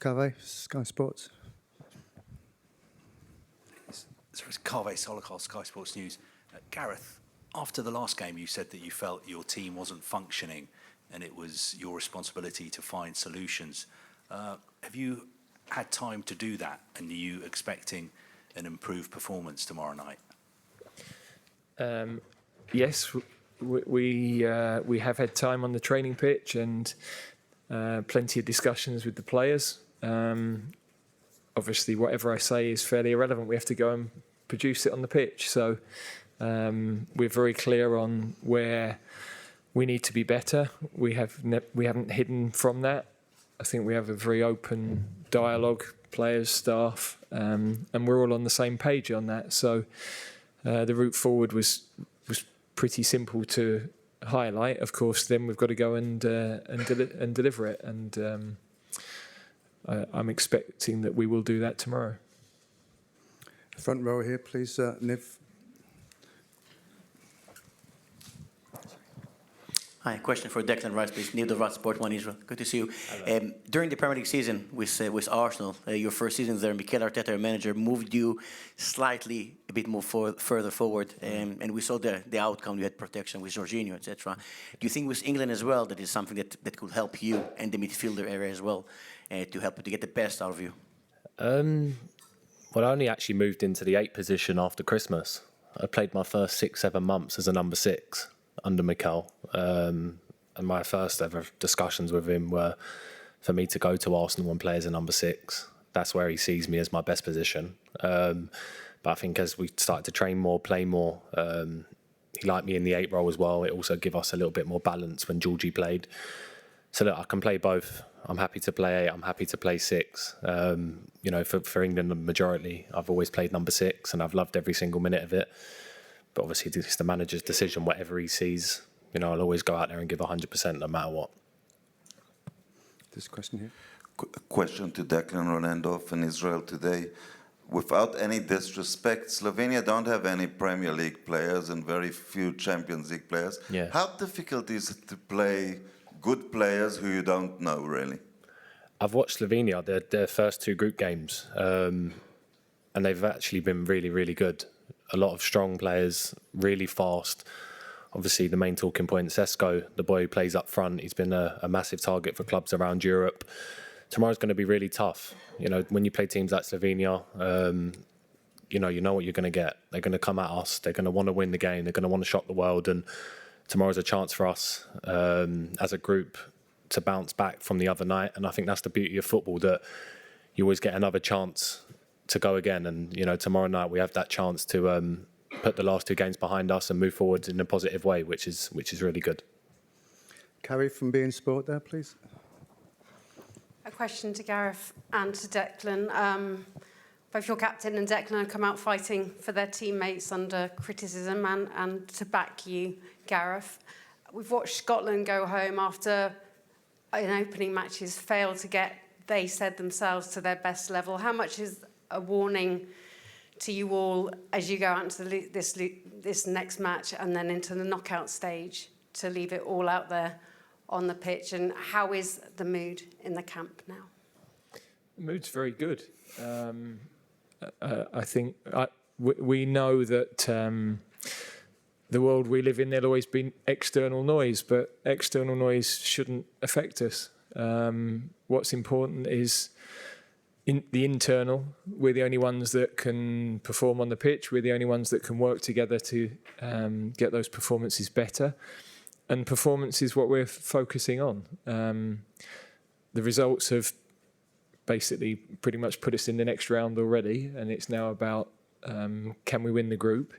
Carve, Sky Sports. So it's Carve Solokol, Sky Sports News. Gareth, after the last game, you said that you felt your team wasn't functioning and it was your responsibility to find solutions. Have you had time to do that, and are you expecting an improved performance tomorrow night? Yes, we have had time on the training pitch and plenty of discussions with the players. Obviously, whatever I say is fairly irrelevant. We have to go and produce it on the pitch. So we're very clear on where we need to be better. We haven't hidden from that. I think we have a very open dialogue, players, staff, and we're all on the same page on that. So the route forward was pretty simple to highlight. Of course, then we've got to go and deliver it. And I'm expecting that we will do that tomorrow. Front row here, please, Niv. Hi, question for Declan Rice, please. Neil Devat, Sport 1 Israel. Good to see you. During the Premier League season with Arsenal, your first season there, Mikel Arteta, your manager, moved you slightly a bit more further forward, and we saw the outcome. You had protection with Jorginho, etc. Do you think with England as well that is something that could help you and the midfielder area as well to help to get the best out of you? Well, I only actually moved into the 8 position after Christmas. I played my first 6-7 months as a number 6 under Mikel. And my first ever discussions with him were for me to go to Arsenal and play as a number 6. That's where he sees me as my best position. But I think as we started to train more, play more, he liked me in the 8 role as well. It also gave us a little bit more balance when Georgie played. So look, I can play both. I'm happy to play 8. I'm happy to play 6. You know, for England, the majority, I've always played number 6, and I've loved every single minute of it. But obviously, it's the manager's decision. Whatever he sees, you know, I'll always go out there and give 100% no matter what. This question here. Question to Declan Ronaldo in Israel today. Without any disrespect, Slovenia don't have any Premier League players and very few Champions League players. Yeah. How difficult is it to play good players who you don't know, really? I've watched Slovenia, their first 2 group games, and they've actually been really, really good. A lot of strong players, really fast. Obviously, the main talking point, Sesko, the boy who plays up front, he's been a massive target for clubs around Europe. Tomorrow's going to be really tough. You know, when you play teams like Slovenia, you know what you're going to get. They're going to come at us. They're going to want to win the game. They're going to want to shock the world. And tomorrow's a chance for us as a group to bounce back from the other night. And I think that's the beauty of football, that you always get another chance to go again. And, you know, tomorrow night we have that chance to put the last 2 games behind us and move forward in a positive way, which is really good. Carrie from beIN Sport there, please. A question to Gareth and to Declan. Both your captain and Declan have come out fighting for their teammates under criticism and to back you, Gareth. We've watched Scotland go home after in opening matches fail to get, they said themselves, to their best level. How much is a warning to you all as you go out into this next match and then into the knockout stage to leave it all out there on the pitch? And how is the mood in the camp now? The mood's very good. I think we know that the world we live in, there'll always be external noise, but external noise shouldn't affect us. What's important is the internal. We're the only ones that can perform on the pitch. We're the only ones that can work together to get those performances better. And performance is what we're focusing on. The results have basically pretty much put us in the next round already, and it's now about can we win the group.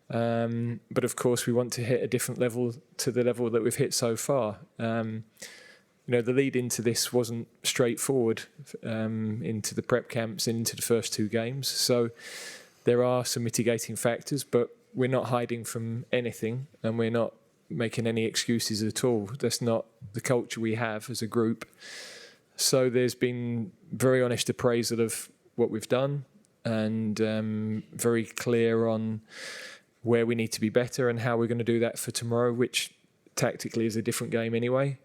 But of course, we want to hit a different level to the level that we've hit so far. You know, the lead into this wasn't straightforward into the prep camps and into the first 2 games. So there are some mitigating factors, but we're not hiding from anything, and we're not making any excuses at all. That's not the culture we have as a group. So there's been very honest appraisal of what we've done, and very clear on where we need to be better and how we're going to do that for tomorrow, which tactically is a different game anyway.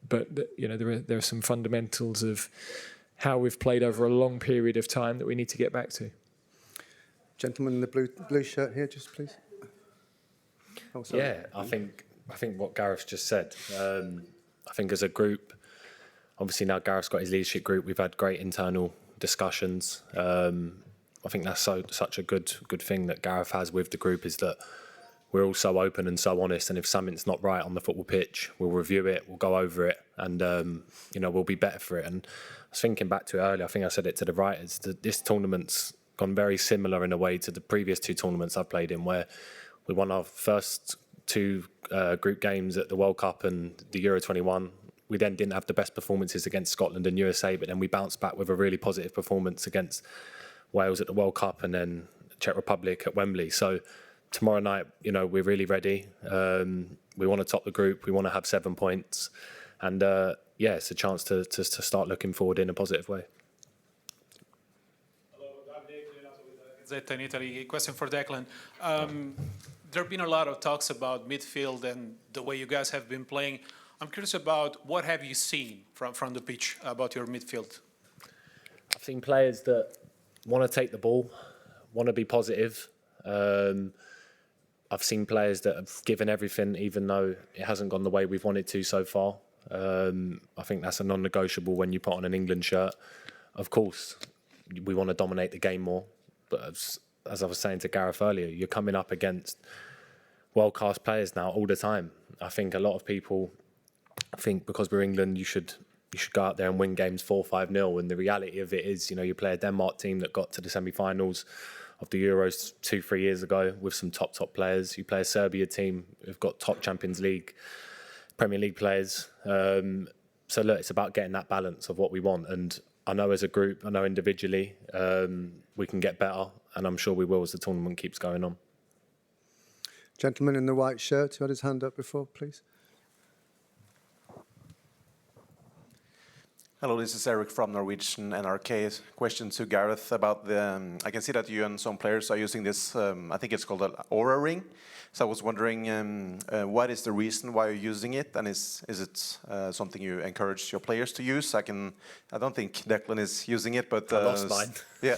there are some fundamentals of how we've played over a long period of time that we need to get back to. Gentleman in the blue shirt here, just please. Oh, sorry. Yeah, I think what Gareth just said. I think as a group, obviously now Gareth's got his leadership group. We've had great internal discussions. I think that's such a good thing that Gareth has with the group, is that we're all so open and so honest. And if something's not right on the football pitch, we'll review it, we'll go over it, and we'll be better for it. And I was thinking back to it earlier. I think I said it to the writers. That this tournament's gone very similar in a way to the previous two tournaments I've played in, where we won our first two group games at the World Cup and the Euro 21. We then didn't have the best performances against Scotland and USA, but then we bounced back with a really positive performance against Wales at the World Cup and then Czech Republic at Wembley. So tomorrow night, we're really ready. We want to top the group. We want to have 7 points. And it's a chance to start looking forward in a positive way. Gazzetta in Italy. Question for Declan. There have been a lot of talks about midfield and the way you guys have been playing. I'm curious about what have you seen from the pitch about your midfield? I've seen players that want to take the ball, want to be positive. I've seen players that have given everything, even though it hasn't gone the way we've wanted to so far. I think that's a non-negotiable when you put on an England shirt. Of course, we want to dominate the game more. But as I was saying to Gareth earlier, you're coming up against world-class players now all the time. I think a lot of people think because we're England, you should go out there and win games 4-5-0. And the reality of it is, you play a Denmark team that got to the semi-finals of the Euros 2-3 years ago with some top players. You play a Serbia team who've got top Champions League, Premier League players. So look, it's about getting that balance of what we want. And I know as a group, I know individually, we can get better, and I'm sure we will as the tournament keeps going on. Gentleman in the white shirt who had his hand up before, please. Hello, this is Eric from Norwegian NRK. Question to Gareth about the. I can see that you and some players are using this. I think it's called an Oura ring. So I was wondering, what is the reason why you're using it, and is it something you encourage your players to use? I don't think Declan is using it, but I lost mine. Yeah.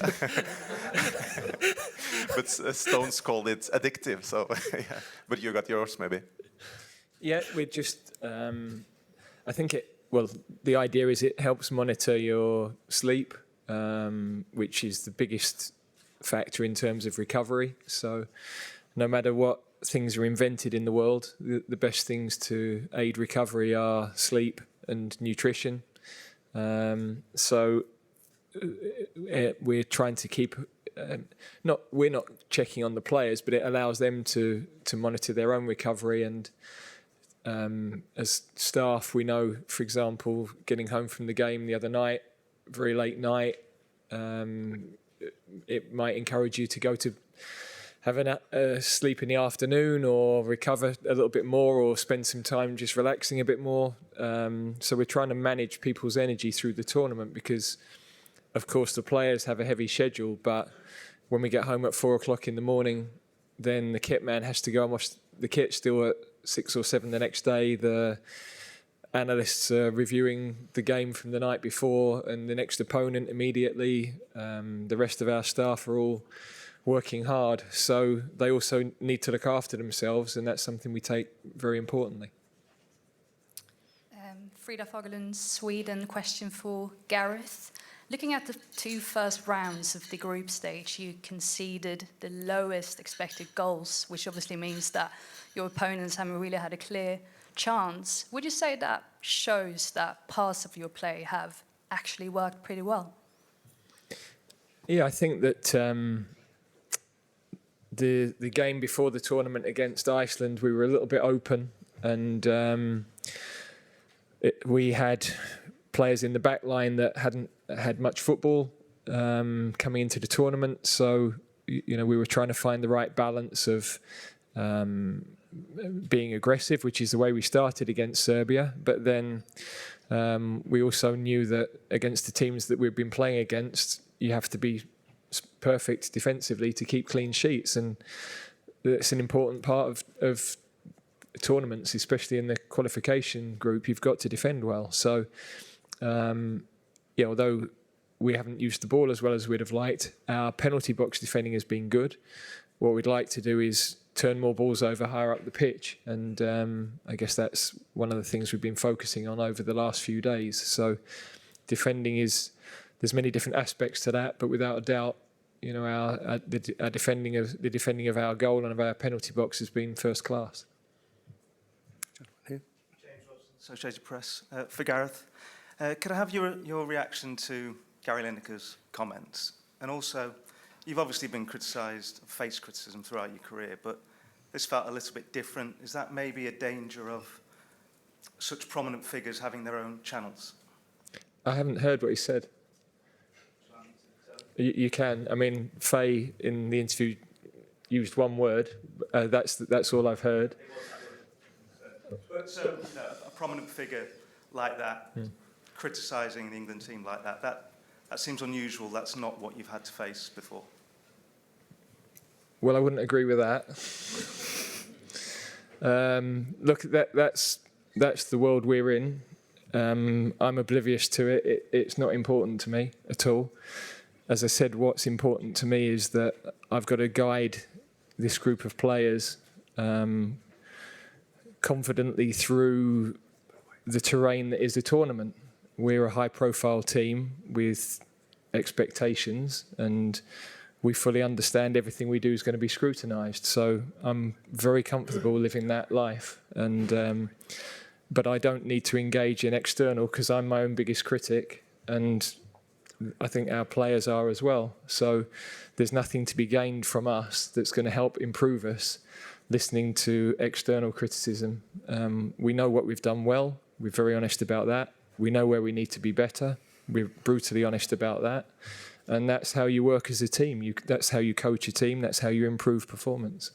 But Stones called it addictive. So, yeah. But you got yours, maybe. Yeah, we just. I think it. Well, the idea is it helps monitor your sleep, which is the biggest factor in terms of recovery. So no matter what things are invented in the world, the best things to aid recovery are sleep and nutrition. So we're trying to keep... we're not checking on the players, but it allows them to monitor their own recovery. And as staff, we know, for example, getting home from the game the other night, very late night, it might encourage you to go to have a sleep in the afternoon or recover a little bit more or spend some time just relaxing a bit more. So we're trying to manage people's energy through the tournament because, of course, the players have a heavy schedule, but when we get home at 4 o'clock in the morning, then the kit man has to go and wash the kit still at 6 or 7 the next day. The analysts are reviewing the game from the night before and the next opponent immediately. The rest of our staff are all working hard, so they also need to look after themselves, and that's something we take very importantly. Frida Fagerlund, Sweden. Question for Gareth. Looking at the two first rounds of the group stage, you conceded the lowest expected goals, which obviously means that your opponents haven't really had a clear chance. Would you say that shows that parts of your play have actually worked pretty well? Yeah, I think that the game before the tournament against Iceland, we were a little bit open, and we had players in the back line that hadn't had much football coming into the tournament. So, we were trying to find the right balance of being aggressive, which is the way we started against Serbia. But then we also knew that against the teams that we've been playing against, you have to be perfect defensively to keep clean sheets. And it's an important part of tournaments, especially in the qualification group, you've got to defend well. So, although we haven't used the ball as well as we'd have liked, our penalty box defending has been good. What we'd like to do is turn more balls over higher up the pitch, and I guess that's one of the things we've been focusing on over the last few days. So defending there's many different aspects to that, but without a doubt, the defending of our goal and of our penalty box has been first class. Here. James Robson, Associated Press. For Gareth, could I have your reaction to Gary Lineker's comments? And also, you've obviously been criticised, faced criticism throughout your career, but this felt a little bit different. Is that maybe a danger of such prominent figures having their own channels? I haven't heard what he said. You can. I mean, Faye in the interview used one word. That's all I've heard. But so, a prominent figure like that, criticising the England team like that seems unusual. That's not what you've had to face before. Well, I wouldn't agree with that. Look, that's the world we're in. I'm oblivious to it. It's not important to me at all. As I said, what's important to me is that I've got to guide this group of players confidently through the terrain that is the tournament. We're a high-profile team with expectations, and we fully understand everything we do is going to be scrutinised. So I'm very comfortable living that life, and but I don't need to engage in external because I'm my own biggest critic, and I think our players are as well. So there's nothing to be gained from us that's going to help improve us listening to external criticism. We know what we've done well. We're very honest about that. We know where we need to be better. We're brutally honest about that. And that's how you work as a team. That's how you coach a team. That's how you improve performance.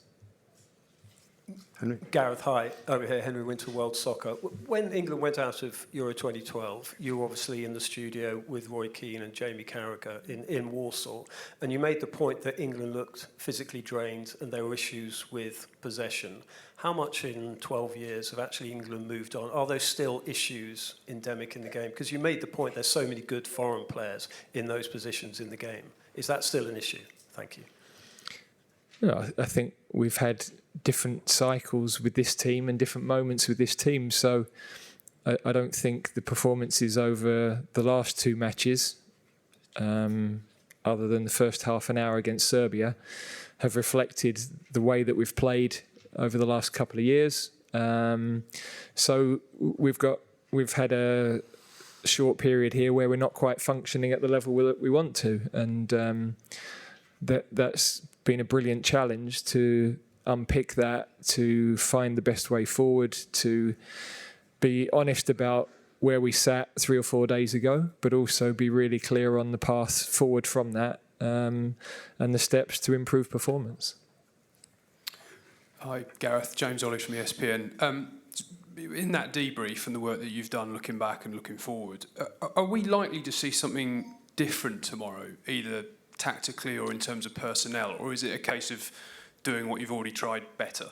Henry. Gareth, hi. Over here, Henry Winter, World Soccer. When England went out of Euro 2012, you were obviously in the studio with Roy Keane and Jamie Carragher in Warsaw, and you made the point that England looked physically drained and there were issues with possession. How much in 12 years have actually England moved on? Are there still issues endemic in the game? Because you made the point there's so many good foreign players in those positions in the game. Is that still an issue? Thank you. No, I think we've had different cycles with this team and different moments with this team. So I don't think the performances over the last two matches, other than the first half an hour against Serbia, have reflected the way that we've played over the last couple of years. So we've had a short period here where we're not quite functioning at the level that we want to, and that's been a brilliant challenge to unpick that, to find the best way forward, to be honest about where we sat 3 or 4 days ago, but also be really clear on the path forward from that, and the steps to improve performance. Hi, Gareth. James Ollie from ESPN. In that debrief and the work that you've done looking back and looking forward, are we likely to see something different tomorrow, either tactically or in terms of personnel, or is it a case of doing what you've already tried better?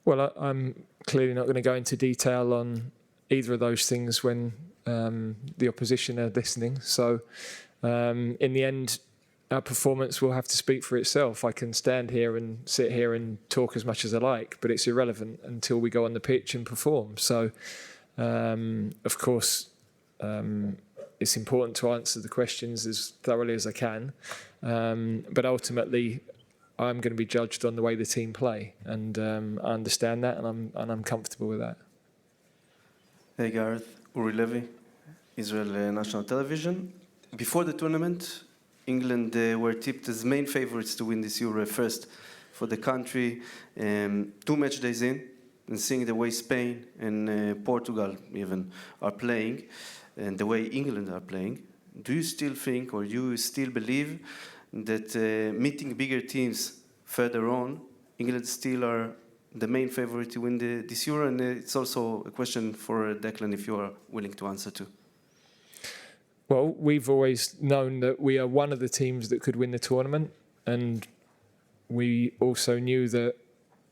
Well, I'm clearly not going to go into detail on either of those things when the opposition are listening. So in the end, our performance will have to speak for itself. I can stand here and sit here and talk as much as I like, but it's irrelevant until we go on the pitch and perform. So, of course, it's important to answer the questions as thoroughly as I can. But ultimately, I'm going to be judged on the way the team play, and I understand that, and I'm comfortable with that. Hey Gareth, Uri Levy, Israel National Television. Before the tournament, England were tipped as main favourites to win this Euro. First for the country, 2 match days in, and seeing the way Spain and Portugal even are playing, and the way England are playing, do you still think, or you still believe, that meeting bigger teams further on, England still are the main favourite to win this Euro? And it's also a question for Declan, if you are willing to answer too. Well, we've always known that we are one of the teams that could win the tournament, and we also knew that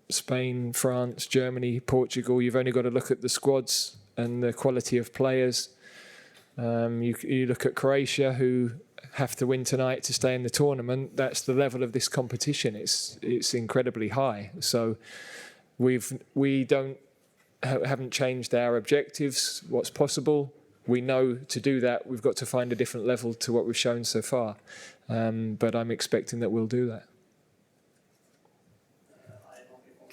Spain, France, Germany, Portugal. You've only got to look at the squads and the quality of players. You look at Croatia, who have to win tonight to stay in the tournament. That's the level of this competition. It's incredibly high. So we haven't changed our objectives. What's possible? We know to do that, we've got to find a different level to what we've shown so far. But I'm expecting that we'll do that.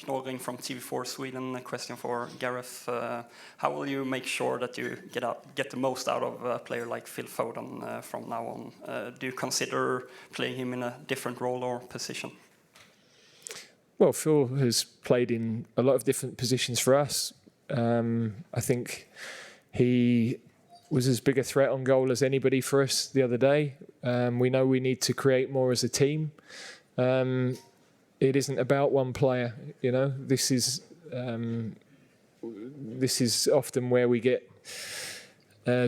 Knorring from TV4 Sweden. A question for Gareth. How will you make sure that you get the most out of a player like Phil Foden from now on? Do you consider playing him in a different role or position? Well, Phil has played in a lot of different positions for us. I think he was as big a threat on goal as anybody for us the other day. We know we need to create more as a team. It isn't about one player, you know. This is often where we get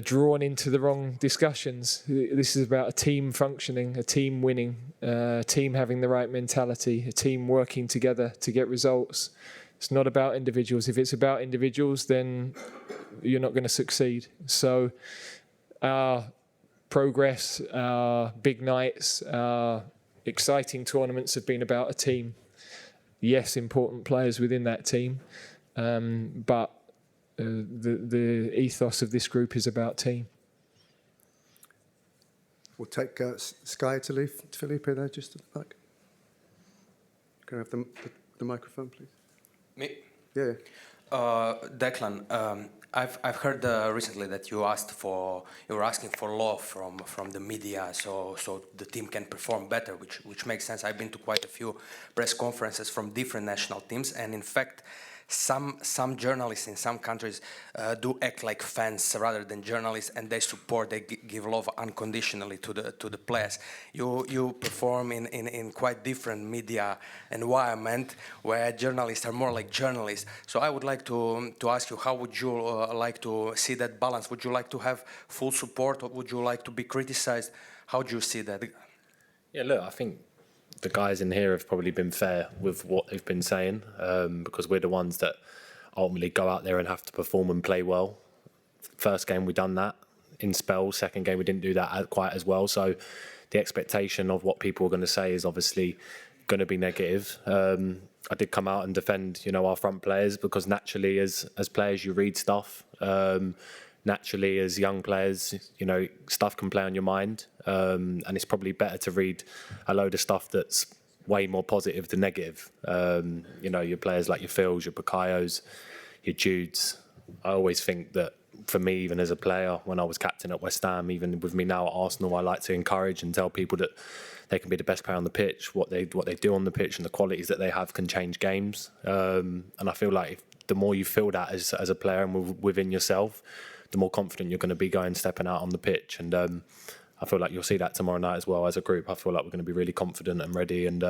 drawn into the wrong discussions. This is about a team functioning, a team winning, a team having the right mentality, a team working together to get results. It's not about individuals. If it's about individuals, then you're not going to succeed. So our progress, our big nights, our exciting tournaments have been about a team. Yes, important players within that team, but the ethos of this group is about team. We'll take Sky to leave. Felipe there, just at the back. Can I have the microphone, please? Me? Yeah. Declan, I've heard recently that you were asking for love from the media, so the team can perform better, which makes sense. I've been to quite a few press conferences from different national teams, and in fact, some journalists in some countries do act like fans rather than journalists, and they give love unconditionally to the players. You perform in quite different media environment where journalists are more like journalists. So I would like to ask you, how would you like to see that balance? Would you like to have full support, or would you like to be criticized? How do you see that? Yeah, look, I think the guys in here have probably been fair with what they've been saying, because we're the ones that ultimately go out there and have to perform and play well. First game we done that in spells. Second game we didn't do that quite as well. So the expectation of what people are going to say is obviously going to be negative. I did come out and defend, our front players, because naturally as players you read stuff. Naturally, as young players, stuff can play on your mind, and it's probably better to read a load of stuff that's way more positive than negative. Your players like your Phils, your Bakayos, your Judes. I always think that for me, even as a player, when I was captain at West Ham, even with me now at Arsenal, I like to encourage and tell people that they can be the best player on the pitch. What they do on the pitch and the qualities that they have can change games. And I feel like the more you feel that as a player and within yourself, the more confident you're going to be stepping out on the pitch. And I feel like you'll see that tomorrow night as well. As a group, I feel like we're going to be really confident and ready. And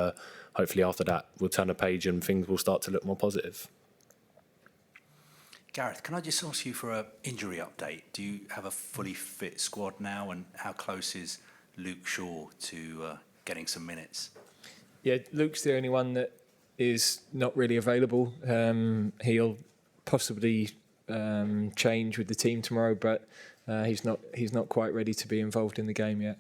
hopefully after that, we'll turn a page and things will start to look more positive. Gareth, can I just ask you for an injury update? Do you have a fully fit squad now, and how close is Luke Shaw to getting some minutes? Yeah, Luke's the only one that is not really available. He'll possibly change with the team tomorrow, but he's not quite ready to be involved in the game yet.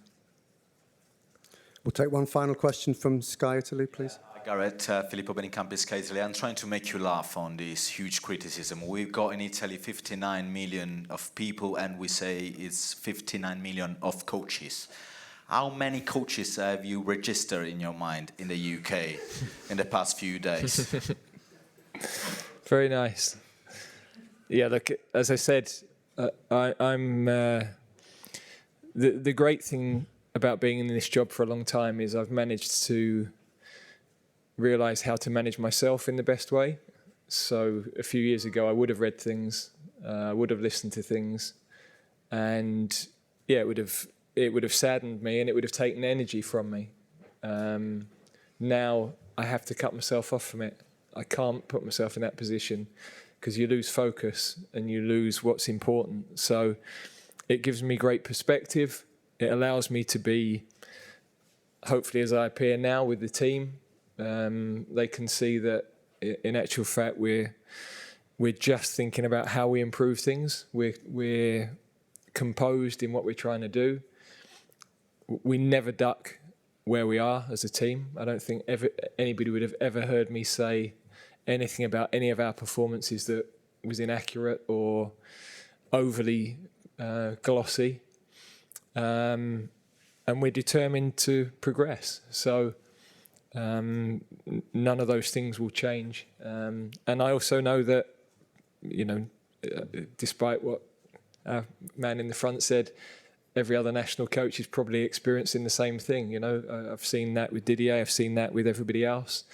We'll take one final question from Sky Italy, please. Gareth, Filippo Benicampi, Sky Italy. I'm trying to make you laugh on this huge criticism. We've got in Italy 59 million of people, and we say it's 59 million of coaches. How many coaches have you registered in your mind in the UK in the past few days? Very nice. Yeah, look, as I said, I'm the great thing about being in this job for a long time is I've managed to realise how to manage myself in the best way. So a few years ago, I would have read things, I would have listened to things, and yeah, it would have saddened me and it would have taken energy from me. Now I have to cut myself off from it. I can't put myself in that position, because you lose focus and you lose what's important. So it gives me great perspective. It allows me to be, hopefully as I appear now with the team, they can see that in actual fact, we're just thinking about how we improve things. We're composed in what we're trying to do. We never duck where we are as a team. I don't think anybody would have ever heard me say anything about any of our performances that was inaccurate or overly glossy. And we're determined to progress. So none of those things will change. And I also know that, despite what our man in the front said, every other national coach is probably experiencing the same thing. I've seen that with Didier. I've seen that with everybody else.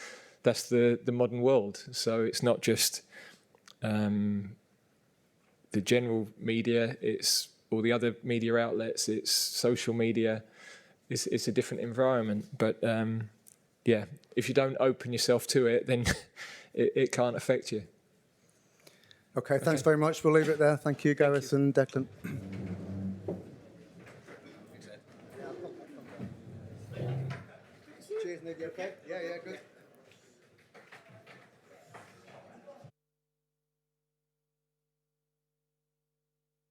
That's the modern world. So it's not just the general media. It's all the other media outlets. It's social media. It's a different environment. But if you don't open yourself to it, then it can't affect you. Okay, thanks very much. We'll leave it there. Thank you, Gareth and Declan. Cheers, Nick. You okay? Yeah, good.